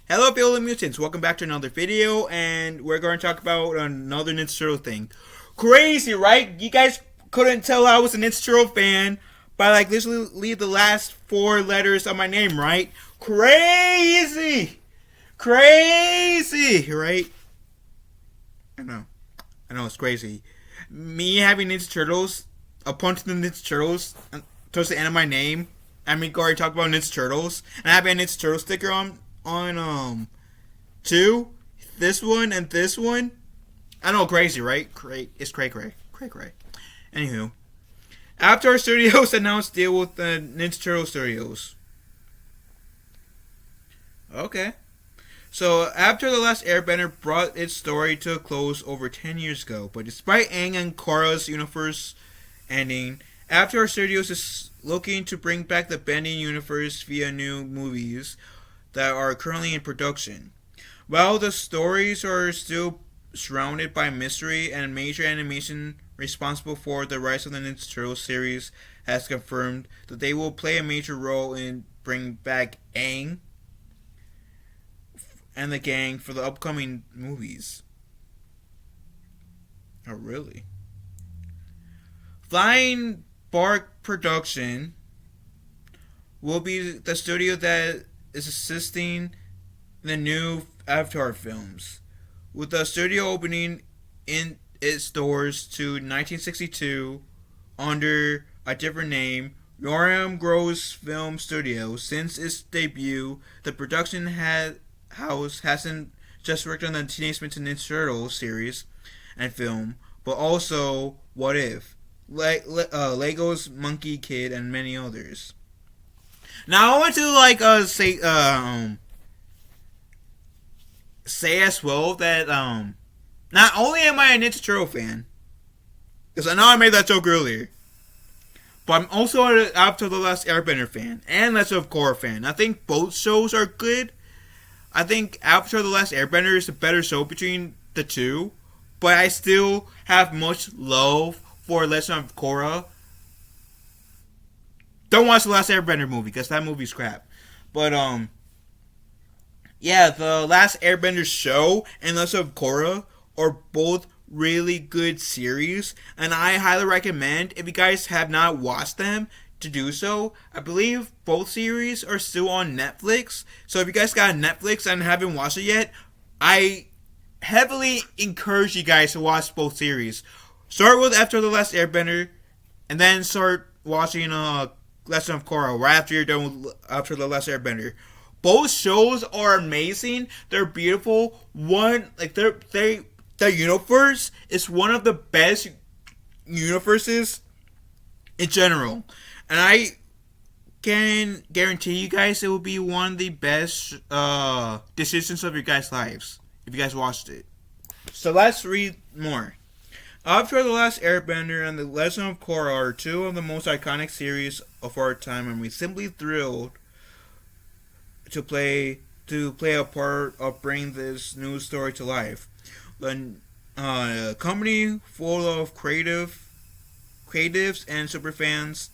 Hello, fellow mutants. Welcome back to another video, and we're going to talk about another Ninja Turtle thing. Crazy, right? You guys couldn't tell I was a Ninja Turtle fan by literally the last four letters of my name, right? Crazy, crazy, right? I know, it's crazy. Me having Ninja Turtles, a punch to the Ninja Turtles towards the end of my name. I mean, already talked about Ninja Turtles, and I have a Ninja Turtle sticker on two, this one and this one. I know, crazy, right? It's cray. Anywho, Avatar Studios announced deal with the Ninja Turtle Studios. Okay. So, after The Last Airbender brought its story to a close over 10 years ago, but despite Aang and Korra's universe ending, Avatar Studios is looking to bring back the bending universe via new movies that are currently in production. While the stories are still surrounded by mystery, and major animation responsible for the rise of the Ninja Turtles series has confirmed that they will play a major role in bringing back Aang and the gang for the upcoming movies. Oh, really? Flying Bark Production will be the studio that is assisting the new Avatar films, with the studio opening in its doors to 1962 under a different name, Yoram Gross Film Studio. Since its debut, the production house hasn't just worked on the Teenage Mutant Ninja Turtles series and film, but also What If, Lego's Monkey Kid, and many others. Now I want to say as well that not only am I a Ninja Turtle fan, because I know I made that joke earlier, but I'm also an Avatar The Last Airbender fan and Legend of Korra fan. I think both shows are good. I think Avatar The Last Airbender is a better show between the two, but I still have much love for Legend of Korra. Don't watch the Last Airbender movie because that movie's crap. But yeah, the Last Airbender show and Legend of Korra are both really good series, and I highly recommend, if you guys have not watched them, to do so. I believe both series are still on Netflix, so if you guys got Netflix and haven't watched it yet, I heavily encourage you guys to watch both series. Start with After the Last Airbender, and then start watching Legend of Korra right after you're done with After the Last Airbender. Both shows are amazing. They're beautiful. The universe is one of the best universes in general, and I can guarantee you guys it will be one of the best decisions of your guys' lives if you guys watched it. So let's read more. Avatar The Last Airbender and The Legend of Korra are two of the most iconic series of our time, and we're simply thrilled to play a part of bringing this new story to life. The company full of creatives and superfans,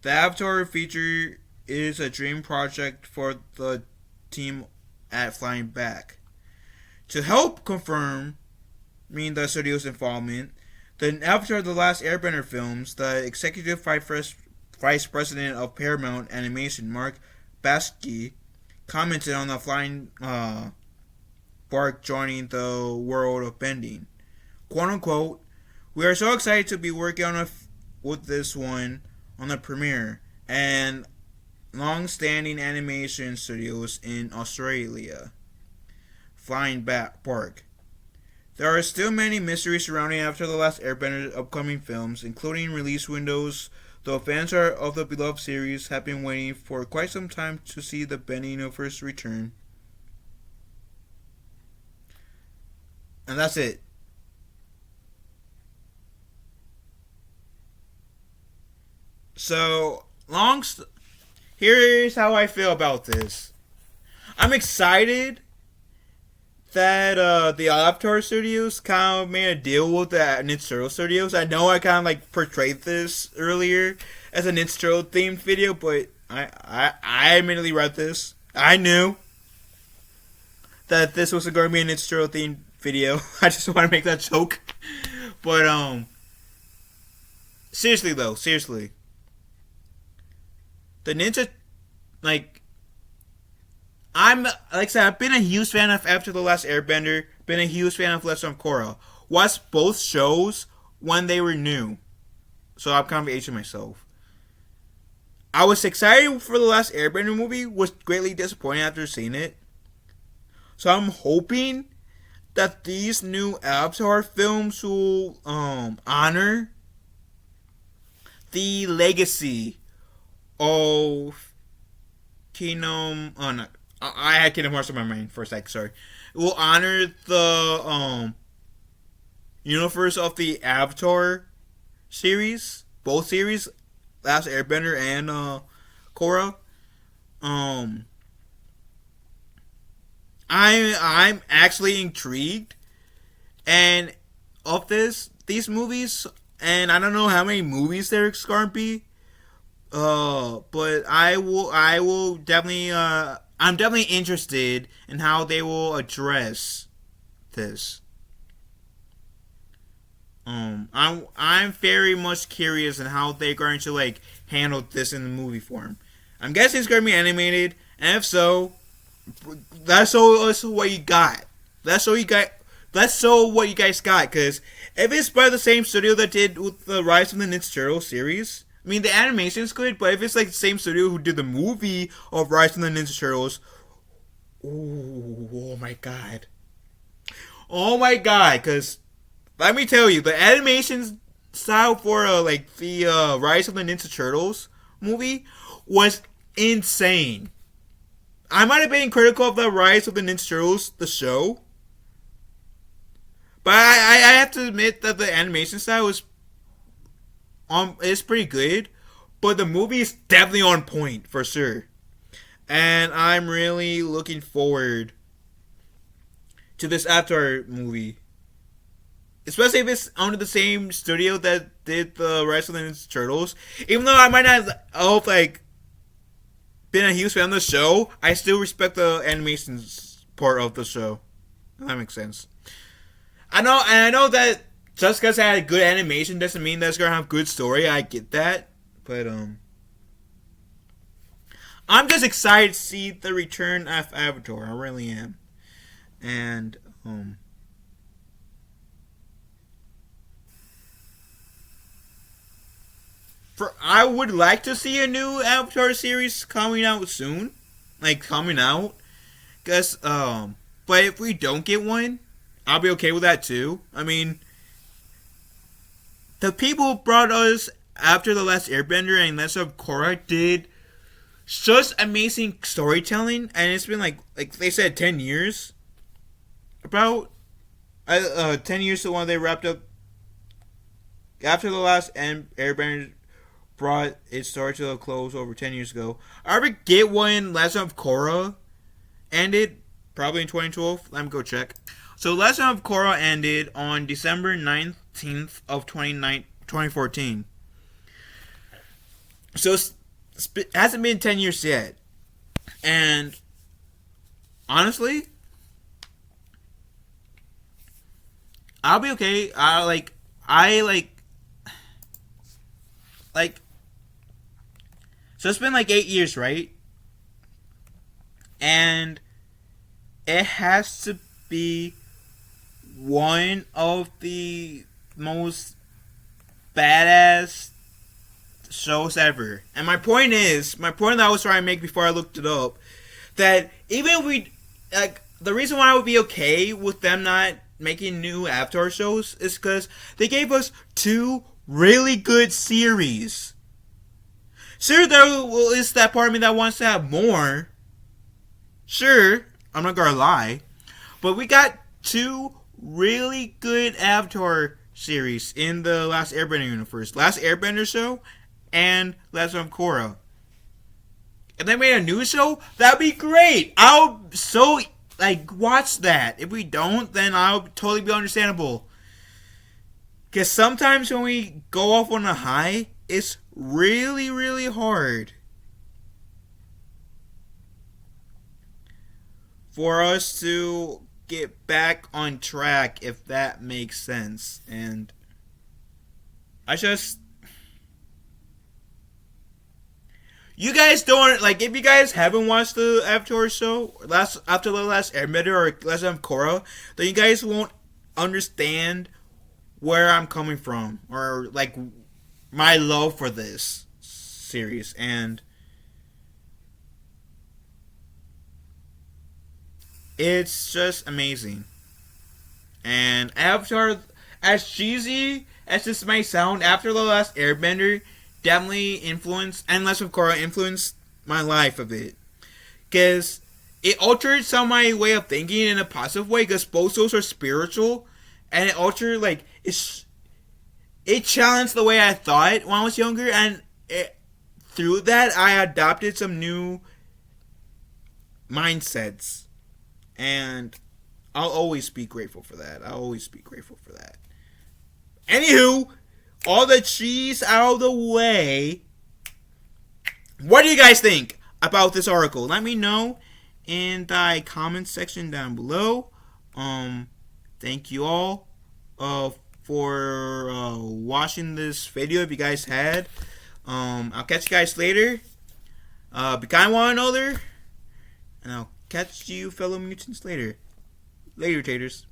the Avatar feature is a dream project for the team at Flying Back. To help confirm the studio's involvement, the Avatar The Last Airbender films, the executive vice president of Paramount Animation, Mark Baskey, commented on the Flying Bark joining the world of bending. Quote unquote, "We are so excited to be working with this one on the premiere and long-standing animation studios in Australia." Flying Bark. There are still many mysteries surrounding After the Last Airbender upcoming films, including release windows, though fans of the beloved series have been waiting for quite some time to see the bending universe return. And that's it. So, here's how I feel about this. I'm excited that the Avatar Studios kind of made a deal with the Ninja Turtle Studios. I know I kind of portrayed this earlier as a Ninja Turtle themed video, but I admittedly read this. I knew. that this was going to be an Ninja themed video. I just want to make that joke. But seriously though, seriously, the Ninja, like, I'm like I said, I've been a huge fan of After the Last Airbender. Been a huge fan of Legend of Korra. Watched both shows when they were new, so I'm kind of aging myself. I was excited for the Last Airbender movie. Was greatly disappointed after seeing it. So I'm hoping that these new Avatar films will honor the legacy of Kingdom. Oh no, I had Kingdom Hearts in my mind for a sec. Sorry. It will honor the universe of the Avatar series, both series, Last Airbender and Korra. Um, I'm actually intrigued and of these movies, and I don't know how many movies there's gonna be. But I will definitely I'm definitely interested in how they will address this. I'm very much curious in how they're going to like handle this in the movie form. I'm guessing it's going to be animated, and if so, that's what you got. That's all you got. That's so what you guys got. Because if it's by the same studio that did with the Rise of the Ninja Turtles series, I mean the animation is good, but if it's like the same studio who did the movie of Rise of the Ninja Turtles, oh my god, because let me tell you, the animation style for like the Rise of the Ninja Turtles movie was insane. I might have been critical of the Rise of the Ninja Turtles, the show, but I have to admit that the animation style is pretty good. But the movie is definitely on point for sure, and I'm really looking forward to this Avatar movie. Especially if it's under the same studio that did the Rise of the Ninja Turtles. Even though I might not have like been a huge fan of the show, I still respect the animation part of the show. That makes sense. I know that just because I had good animation doesn't mean that it's gonna have good story. I get that, but I'm just excited to see the return of Avatar. I really am, and I would like to see a new Avatar series coming out soon, cause but if we don't get one, I'll be okay with that too. I mean, the people who brought us After the Last Airbender and Legend of Korra did such amazing storytelling, and it's been like they said 10 years, about 10 years to when they wrapped up After the Last Airbender brought its story to a close over 10 years ago. I forget when Legend of Korra ended, probably in 2012. Let me go check. So Legend of Korra ended on December 19th of 2014. So it hasn't been 10 years yet. And honestly, I'll be okay. So it's been like 8 years, right? And it has to be one of the most badass shows ever. And my point that I was trying to make before I looked it up, that even if we, like, the reason why I would be okay with them not making new Avatar shows is because they gave us 2 really good series. Sure, there is that part of me that wants to have more. Sure, I'm not gonna lie. But we got 2 really good Avatar series in the Last Airbender universe. Last Airbender show and Legend of Korra. If they made a new show, that'd be great. I'll watch that. If we don't, then I'll totally be understandable. Because sometimes when we go off on a high, it's really, really hard for us to get back on track, if that makes sense. And I just, you guys don't like, if you guys haven't watched the Avatar show last after the Last Airbender or Legend of Korra, then you guys won't understand where I'm coming from, or like my love for this series. And it's just amazing. And Avatar, as cheesy as this might sound, after the Last Airbender definitely influenced, and Legend of Korra influenced my life a bit, because it altered some of my way of thinking in a positive way. Because both those are spiritual, and it altered, like, it challenged the way I thought when I was younger, and through that I adopted some new mindsets, and I'll always be grateful for that. I'll always be grateful for that. Anywho, all the cheese out of the way. What do you guys think about this article? Let me know in the comment section down below. Thank you all for watching this video. If you guys had, I'll catch you guys later. Be kind to one another, and I'll catch you fellow mutants later. Later, taters.